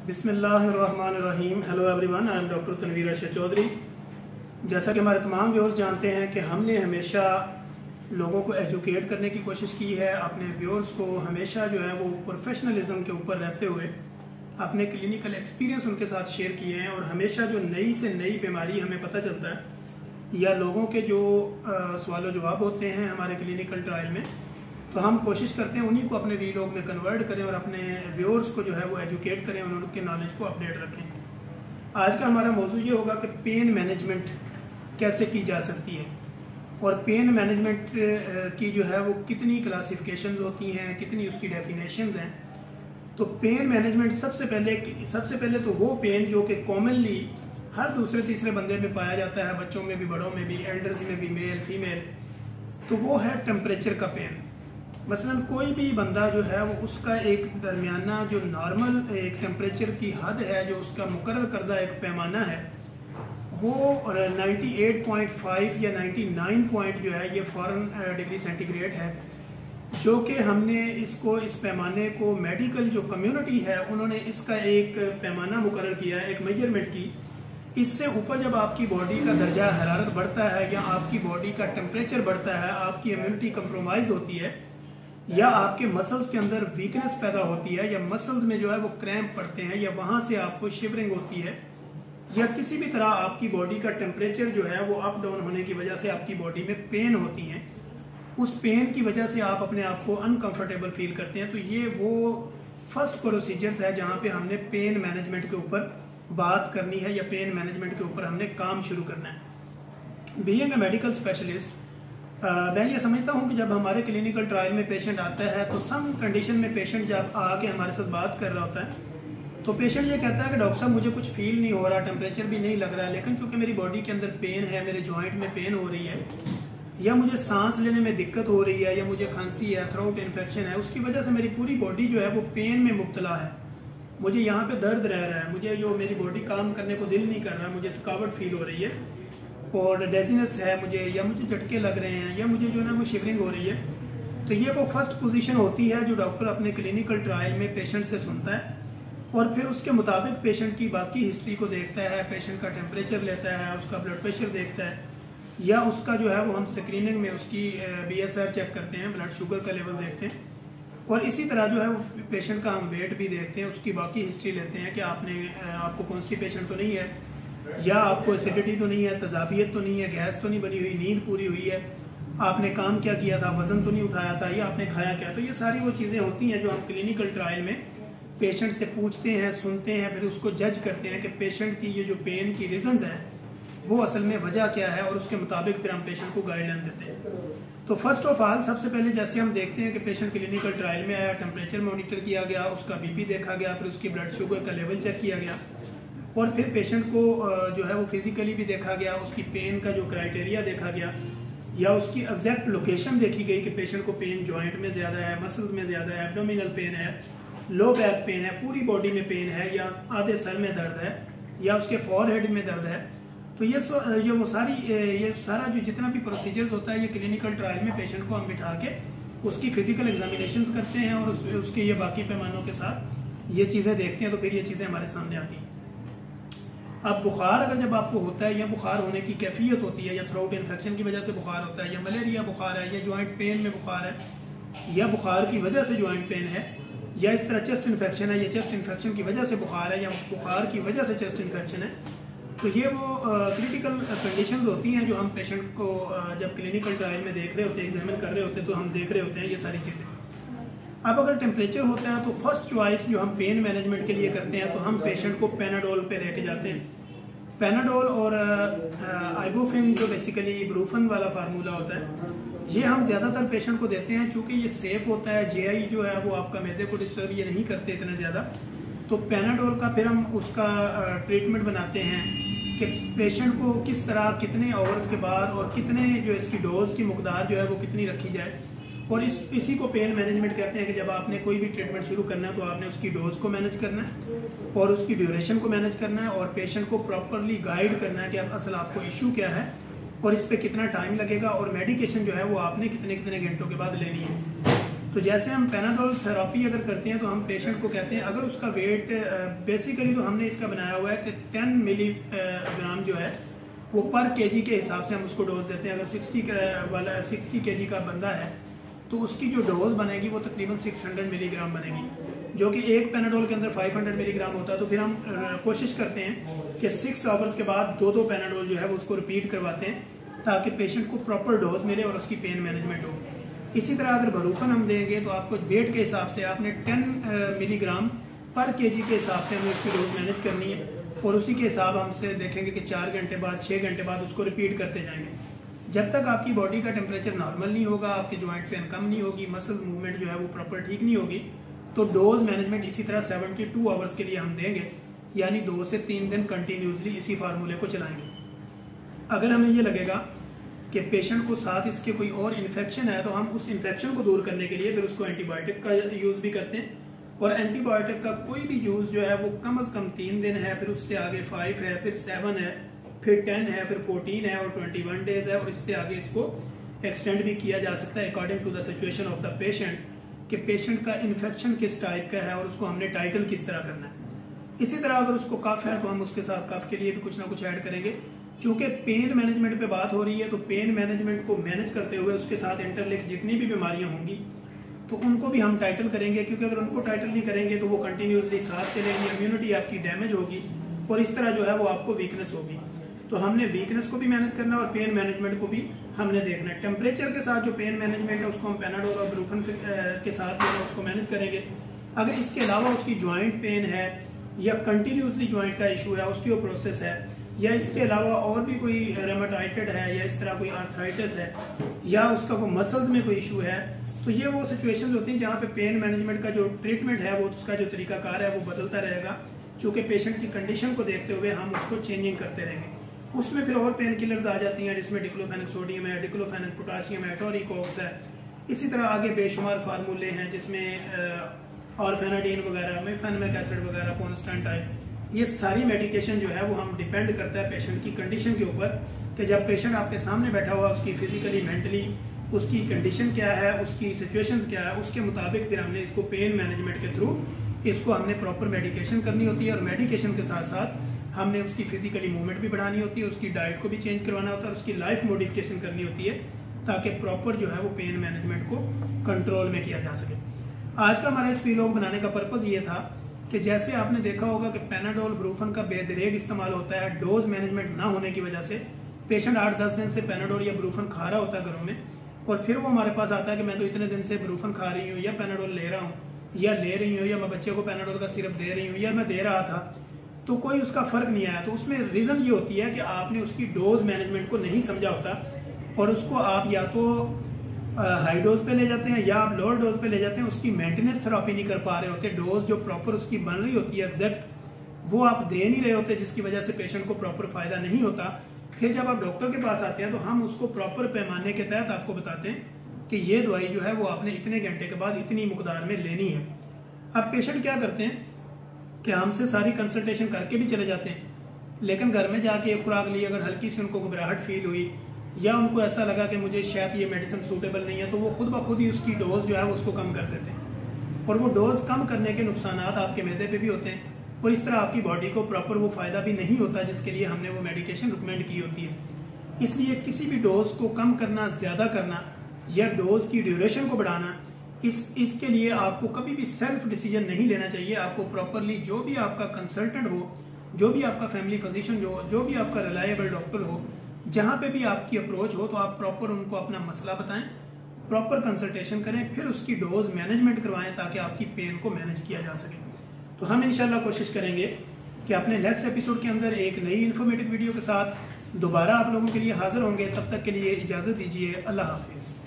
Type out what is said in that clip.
बिस्मिल्लाहिर्रहमानिर्रहीम। Hello everyone, I am doctor Tanveer Arshad Chaudhary. जैसा कि हमारे तमाम व्यूअर्स जानते हैं कि हमने हमेशा लोगों को एजुकेट करने की कोशिश की है। अपने व्यूअर्स को हमेशा जो है वो प्रोफेशनलिज्म के ऊपर रहते हुए अपने क्लिनिकल एक्सपीरियंस उनके साथ शेयर किए हैं। और हमेशा जो नई से नई बीमारी हमें पता चलता है या लोगों के जो सवाल जवाब होते हैं हमारे क्लिनिकल ट्रायल में, तो हम कोशिश करते हैं उन्हीं को अपने वीलॉग में कन्वर्ट करें और अपने व्यूअर्स को जो है वो एजुकेट करें और उनके नॉलेज को अपडेट रखें। आज का हमारा मौजू ये होगा कि पेन मैनेजमेंट कैसे की जा सकती है और पेन मैनेजमेंट की जो है वो कितनी क्लासिफिकेशंस होती हैं, कितनी उसकी डेफिनेशंस हैं। तो पेन मैनेजमेंट सबसे पहले तो वो पेन जो कि कॉमनली हर दूसरे तीसरे बंदे में पाया जाता है, बच्चों में भी, बड़ों में भी, एल्डर्स में भी, मेल फीमेल, तो वो है टेम्परेचर का पेन। मसलन कोई भी बंदा जो है वो उसका एक दरमियाना जो नॉर्मल एक टेम्परेचर की हद है, जो उसका मुकर्रर करदा एक पैमाना है, वो 98.5 या 99 पॉइंट जो है ये फॉरेन डिग्री सेंटीग्रेड है, जो कि हमने इसको इस पैमाने को मेडिकल जो कम्युनिटी है उन्होंने इसका एक पैमाना मुकर्रर किया है, एक मेजरमेंट की। इससे ऊपर जब आपकी बॉडी का दर्जा हरारत बढ़ता है या आपकी बॉडी का टेम्परेचर बढ़ता है, आपकी इम्यूनिटी कंप्रोमाइज होती है या आपके मसल्स के अंदर वीकनेस पैदा होती है या मसल्स में जो है वो क्रैम्प पड़ते हैं या वहां से आपको शिवरिंग होती है या किसी भी तरह आपकी बॉडी का टेम्परेचर जो है वो अप डाउन होने की वजह से आपकी बॉडी में पेन होती है, उस पेन की वजह से आप अपने आप को अनकंफर्टेबल फील करते हैं, तो ये वो फर्स्ट प्रोसीजर है जहां पे हमने पेन मैनेजमेंट के ऊपर बात करनी है या पेन मैनेजमेंट के ऊपर हमने काम शुरू करना है। बीइंग अ मेडिकल स्पेशलिस्ट, मैं ये समझता हूँ कि जब हमारे क्लिनिकल ट्रायल में पेशेंट आता है तो सम कंडीशन में पेशेंट जब आके हमारे साथ बात कर रहा होता है तो पेशेंट ये कहता है कि डॉक्टर साहब मुझे कुछ फील नहीं हो रहा, टेम्परेचर भी नहीं लग रहा है, लेकिन चूंकि मेरी बॉडी के अंदर पेन है, मेरे जॉइंट में पेन हो रही है या मुझे सांस लेने में दिक्कत हो रही है या मुझे खांसी है, थ्रोट इन्फेक्शन है, उसकी वजह से मेरी पूरी बॉडी जो है वो पेन में मुब्तला है, मुझे यहाँ पे दर्द रह रहा है, मुझे जो मेरी बॉडी काम करने को दिल नहीं कर रहा, मुझे थकावट फील हो रही है और डेजीनेस है मुझे, या मुझे झटके लग रहे हैं या मुझे जो है ना वो शिवरिंग हो रही है। तो ये वो फर्स्ट पोजीशन होती है जो डॉक्टर अपने क्लिनिकल ट्रायल में पेशेंट से सुनता है और फिर उसके मुताबिक पेशेंट की बाकी हिस्ट्री को देखता है, पेशेंट का टेम्परेचर लेता है, उसका ब्लड प्रेशर देखता है या उसका जो है वो हम स्क्रीनिंग में उसकी BSR चेक करते हैं, ब्लड शुगर का लेवल देखते हैं और इसी तरह जो है वो पेशेंट का हम वेट भी देखते हैं, उसकी बाकी हिस्ट्री लेते हैं कि आपको कॉन्स्टिपेशन तो नहीं है या आपको एसिडिटी तो नहीं है, तजाबियत तो नहीं है, गैस तो नहीं बनी हुई, नींद पूरी हुई है, आपने काम क्या किया था, वजन तो नहीं उठाया था या आपने खाया क्या। तो ये सारी वो चीज़ें होती हैं जो हम क्लिनिकल ट्रायल में पेशेंट से पूछते हैं, सुनते हैं, फिर उसको जज करते हैं कि पेशेंट की ये जो पेन की रीजंस हैं वो असल में वजह क्या है और उसके मुताबिक फिर हम पेशेंट को गाइडलाइन देते हैं। तो फर्स्ट ऑफ ऑल सबसे पहले जैसे हम देखते हैं कि पेशेंट क्लिनिकल ट्रायल में आया, टेम्परेचर मॉनिटर किया गया, उसका BP देखा गया, फिर उसकी ब्लड शुगर का लेवल चेक किया गया और फिर पेशेंट को जो है वो फिजिकली भी देखा गया, उसकी पेन का जो क्राइटेरिया देखा गया या उसकी एग्जैक्ट लोकेशन देखी गई कि पेशेंट को पेन जॉइंट में ज़्यादा है, मसल्स में ज़्यादा है, एब्डोमिनल पेन है, लो बैक पेन है, पूरी बॉडी में पेन है या आधे सर में दर्द है या उसके फॉरहेड में दर्द है। तो ये सारा जो जितना भी प्रोसीजर्स होता है ये क्लिनिकल ट्रायल में पेशेंट को हम बिठा के उसकी फिजिकल एग्जामिनेशन करते हैं और उसके ये बाकी पैमानों के साथ ये चीज़ें देखते हैं, तो फिर ये चीज़ें हमारे सामने आती हैं। अब बुखार अगर जब आपको होता है या बुखार होने की कैफियत होती है या थ्रोट इन्फेक्शन की वजह से बुखार होता है या मलेरिया बुखार है या जॉइंट पेन में बुखार है या बुखार की वजह से जॉइंट पेन है या इस तरह चेस्ट इन्फेक्शन है या चेस्ट इन्फेक्शन की वजह से बुखार है या बुखार की वजह से चेस्ट इन्फेक्शन है, तो ये वो क्रिटिकल कंडीशंस होती हैं जो हम पेशेंट को जब क्लिनिकल ट्रायल में देख रहे होते हैं, एग्जामिन कर रहे होते हैं, तो हम देख रहे होते हैं ये सारी चीज़ें। अब अगर टेम्परेचर होता है तो फर्स्ट चॉइस जो हम पेन मैनेजमेंट के लिए करते हैं तो हम पेशेंट को पेनाडोल पे लेके जाते हैं। पेनाडोल और आइबुप्रोफेन जो बेसिकली इब्रूफन वाला फार्मूला होता है, ये हम ज़्यादातर पेशेंट को देते हैं क्योंकि ये सेफ होता है, GI जो है वो आपका मैदे को डिस्टर्ब ये नहीं करते इतना ज़्यादा। तो पेनाडोल का फिर हम उसका ट्रीटमेंट बनाते हैं कि पेशेंट को किस तरह, कितने आवर्स के बाद और कितने जो इसकी डोज की मकदार जो है वो कितनी रखी जाए, और इसी को पेन मैनेजमेंट कहते हैं कि जब आपने कोई भी ट्रीटमेंट शुरू करना है तो आपने उसकी डोज को मैनेज करना है और उसकी ड्यूरेशन को मैनेज करना है और पेशेंट को प्रॉपरली गाइड करना है कि असल आपको इशू क्या है और इस पर कितना टाइम लगेगा और मेडिकेशन जो है वो आपने कितने कितने घंटों के बाद लेनी है। तो जैसे हम पैनाडोल थेरेपी अगर करते हैं तो हम पेशेंट को कहते हैं, अगर उसका वेट बेसिकली तो हमने इसका बनाया हुआ है कि 10 मिलीग्राम जो है वो पर केजी के हिसाब से हम उसको डोज देते हैं। अगर 60 केजी का बंदा है तो उसकी जो डोज बनेगी वो तकरीबन 600 मिलीग्राम बनेगी, जो कि एक पैनाडोल के अंदर 500 मिलीग्राम होता है। तो फिर हम कोशिश करते हैं कि 6 आवर्स के बाद 2-2 पैनाडोल जो है वो उसको रिपीट करवाते हैं ताकि पेशेंट को प्रॉपर डोज मिले और उसकी पेन मैनेजमेंट हो। इसी तरह अगर ब्रूफन हम देंगे तो आपको वेट के हिसाब से आपने 10 मिलीग्राम पर केजी के हिसाब से हमें उसकी डोज मैनेज करनी है और उसी के हिसाब हमसे देखेंगे कि 4 घंटे बाद 6 घंटे बाद उसको रिपीट करते जाएंगे। जब तक आपकी बॉडी का टेम्परेचर नॉर्मल नहीं होगा, आपके जॉइंट पेन कम नहीं होगी, मसल मूवमेंट जो है वो प्रॉपर ठीक नहीं होगी, तो डोज मैनेजमेंट इसी तरह 72 आवर्स के लिए हम देंगे, यानी 2 से 3 दिन कंटिन्यूसली इसी फार्मूले को चलाएंगे। अगर हमें ये लगेगा कि पेशेंट को साथ इसके कोई और इन्फेक्शन है तो हम उस इन्फेक्शन को दूर करने के लिए फिर उसको एंटीबायोटिक का यूज भी करते हैं। और एंटीबायोटिक का कोई भी यूज जो है वो कम से कम 3 दिन है, फिर उससे आगे 5 है, फिर 7 है, फिर 10 है, फिर 14 है और 21 डेज है, और इससे आगे इसको एक्सटेंड भी किया जा सकता है according to the situation of the patient, कि पेशेंट का इन्फेक्शन किस टाइप का है और उसको हमने टाइटल किस तरह करना है। इसी तरह अगर उसको कफ है तो हम उसके साथ कफ के लिए भी कुछ ना कुछ ऐड करेंगे। चूंकि पेन मैनेजमेंट पे बात हो रही है तो पेन मैनेजमेंट को मैनेज करते हुए उसके साथ इंटरलिंक जितनी भी बीमारियां होंगी तो उनको भी हम टाइटल करेंगे, क्योंकि अगर उनको टाइटल नहीं करेंगे तो वो कंटिन्यूसली साथ चलेंगे, इम्यूनिटी आपकी डैमेज होगी और इस तरह जो है वो आपको वीकनेस होगी। तो हमने वीकनेस को भी मैनेज करना और पेन मैनेजमेंट को भी हमने देखना है। टेम्परेचर के साथ जो पेन मैनेजमेंट है उसको हम पैनाडोल और ब्रूफन के साथ जो है उसको मैनेज करेंगे। अगर इसके अलावा उसकी ज्वाइंट पेन है या कंटिन्यूसली ज्वाइंट का इशू है, उसकी वो प्रोसेस है, या इसके अलावा और भी कोई रेमेटोइड है या इस तरह कोई आर्थराइटिस है या उसका कोई मसल्स में कोई इशू है, तो ये वो सिचुएशंस होती हैं जहाँ पे पेन मैनेजमेंट का जो ट्रीटमेंट है वो उसका जो तरीकाकार है वो बदलता रहेगा, क्योंकि पेशेंट की कंडीशन को देखते हुए हम उसको चेंजिंग करते रहेंगे। उसमें फिर और पेन किलर्स आ जाती हैं जिसमें डिक्लोफेनेक सोडियम है, डिक्लोफेनेक पोटाशियम है, टोरिकोक्स है। इसी तरह आगे बेशुमार फार्मूले हैं जिसमें ऑरफेनाडीन वगैरह, मेफेनमिक एसिड वगैरह, कॉन्स्टेंट टाइप, ये सारी मेडिकेशन जो है वो हम डिपेंड करता है पेशेंट की कंडीशन के ऊपर, कि जब पेशेंट आपके सामने बैठा हुआ उसकी फिजिकली मेंटली उसकी कंडीशन क्या है, उसकी सिचुएशंस क्या है, उसके मुताबिक फिर हमने इसको पेन मैनेजमेंट के थ्रू इसको हमने प्रॉपर मेडिकेशन करनी होती है। और मेडिकेशन के साथ साथ हमने उसकी फिजिकली मूवमेंट भी बढ़ानी होती है, उसकी डाइट को भी चेंज करवाना होता है, उसकी लाइफ मॉडिफिकेशन करनी होती है ताकि प्रॉपर जो है वो पेन मैनेजमेंट को कंट्रोल में किया जा सके। आज का हमारा इस वीलॉग बनाने का पर्पज ये था कि जैसे आपने देखा होगा कि पैनाडोल ब्रूफन का बेदरेग इस्तेमाल होता है, डोज मैनेजमेंट ना होने की वजह से पेशेंट 8-10 दिन से पैनाडोल या ब्रूफन खा रहा होता है घरों में, और फिर वो हमारे पास आता है कि मैं तो इतने दिन से ब्रूफन खा रही हूँ या पैनाडोल ले रहा हूँ या ले रही हूँ या मैं बच्चे को पैनाडोल का सिरप दे रही हूँ या मैं दे रहा था, तो कोई उसका फर्क नहीं आया। तो उसमें रीजन ये होती है कि आपने उसकी डोज मैनेजमेंट को नहीं समझा होता और उसको आप या तो हाई डोज पे ले जाते हैं या आप लोअर डोज पे ले जाते हैं, उसकी मेंटेनेंस थेरेपी नहीं कर पा रहे होते, डोज जो प्रॉपर उसकी बन रही होती है एग्जैक्ट वो आप दे नहीं रहे होते, जिसकी वजह से पेशेंट को प्रॉपर फायदा नहीं होता। फिर जब आप डॉक्टर के पास आते हैं तो हम उसको प्रॉपर पैमाने के तहत आपको बताते हैं कि ये दवाई जो है वो आपने इतने घंटे के बाद इतनी मुकदार में लेनी है। अब पेशेंट क्या करते हैं कि हमसे सारी कंसल्टेशन करके भी चले जाते हैं, लेकिन घर में जाके एक खुराक ली, अगर हल्की सी उनको घबराहट फील हुई या उनको ऐसा लगा कि मुझे शायद ये मेडिसिन सूटेबल नहीं है, तो वो खुद ब खुद ही उसकी डोज जो है वो उसको कम कर देते हैं। और वो डोज कम करने के नुकसान आपके मैदे पे भी होते हैं और इस तरह आपकी बॉडी को प्रॉपर वो फायदा भी नहीं होता जिसके लिए हमने वो मेडिकेशन रिकमेंड की होती है। इसलिए किसी भी डोज को कम करना, ज्यादा करना या डोज की ड्यूरेशन को बढ़ाना, इसके लिए आपको कभी भी सेल्फ डिसीजन नहीं लेना चाहिए। आपको प्रॉपरली जो भी आपका कंसल्टेंट हो, जो भी आपका फैमिली फिजिशियन जो भी आपका रिलायबल डॉक्टर हो, जहां पे भी आपकी अप्रोच हो, तो आप प्रॉपर उनको अपना मसला बताएं, प्रॉपर कंसल्टेशन करें, फिर उसकी डोज मैनेजमेंट करवाएं ताकि आपकी पेन को मैनेज किया जा सके। तो हम इंशाल्लाह कोशिश करेंगे कि अपने नेक्स्ट एपिसोड के अंदर एक नई इन्फॉर्मेटिव वीडियो के साथ दोबारा आप लोगों के लिए हाजिर होंगे। तब तक के लिए इजाजत दीजिए। अल्लाह हाफिज।